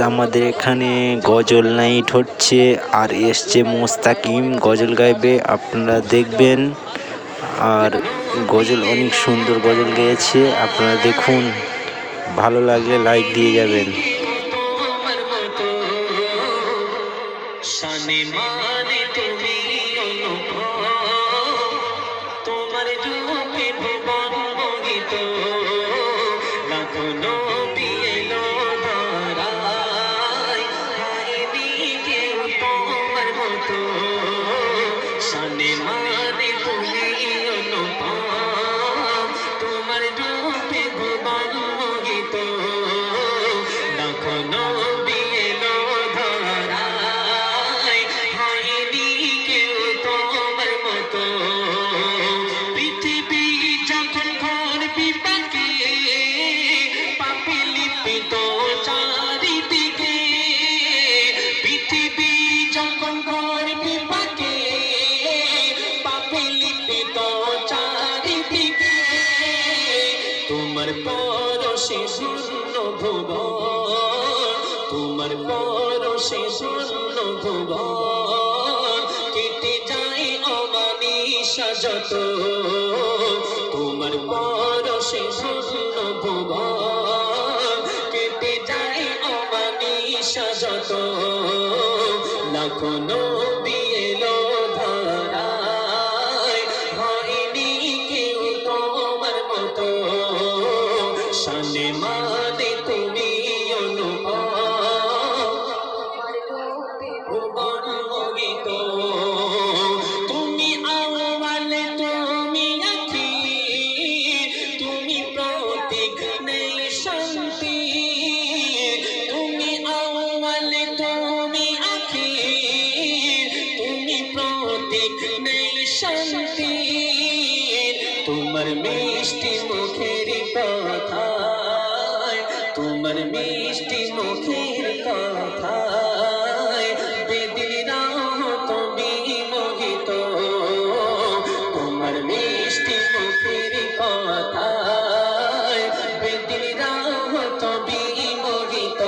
আমাদের এখানে গজল নাইট হচ্ছে, আর এসছে মোস্তাকিম গজল গাইবে, আপনারা দেখবেন। আর গজল অনেক সুন্দর গজল গেয়েছে, আপনারা দেখুন, ভালো লাগলে লাইক দিয়ে যাবেন। তোমার পরশে শূন্য ভুবন, তোমার পরশে শূন্য ভুবন, কেটে যায় অমানিশা যত, তোমার পরশে শূন্য ভুবন, কেটে যায় অমানিশা যত। লাখো নবী এলো ধরায়, হয়নি কেউ তোমার মতো, শানে মানে তুমি অনুপম, ভুবন মোহিত। তুমি আউয়াল, তুমি আখির, তুমি প্রতীক নেই শান্তি। তুমি আউয়াল, তুমি আখির, তুমি প্রতীক নেই শান্তি। তোমার মিষ্টি মুখের কথায়, তোমার মিষ্টি মুখের কথায় বেদিরা তুমি মোহিত। তোমার মিষ্টি মুখের কথায় বেদিরা তুমি মোহিত।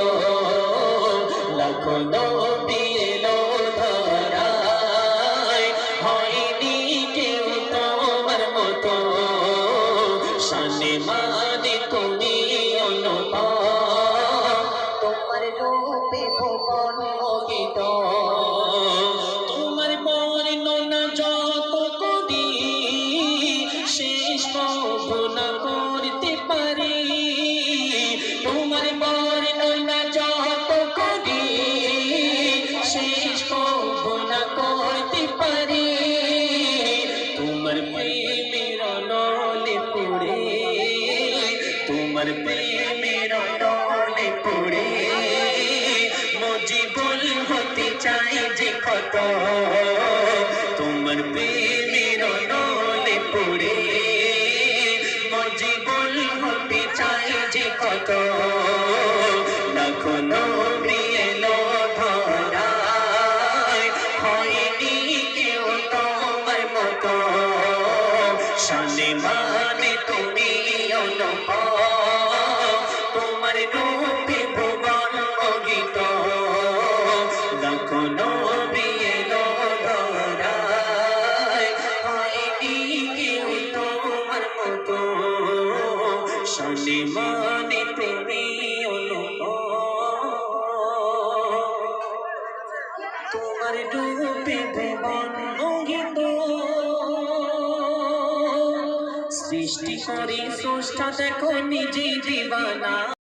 লাখো নবী এলো ধরায়, হয়নি কেউ তোমার মতো, শানে মানে তুমি অনুপম, তোমার রূপে ভুবন মোহিত। তোমার বর্ণনা যত করি শেষ কবু না করতে পারি, তোমার বর্ণনা যত করি শেষ কবু না করতে পারি। তোমার প্রেমের নলে পড়ে, তোমার প্রেমের নলে পড়ে মজিবুল হতে চাই যে কত, তোমার প্রেমের নলে পড়ে মজিবুল হতে চাই যে কত। লাখো নবী এলো ধরায়, হয়নি কেউ তোমার মতো, শানে মানে তুমি অনুপম, তোমার রূপে ভুবন মোহিত। লাখো নবী এলো ধরায়, হয়নি কেউ তোমার মতো, শানে মানে তুমি অনুপম, তোমার রূপে ভুবন মোহিত। সৃষ্টি করে স্রষ্টা দেখো নিজে দিবানা।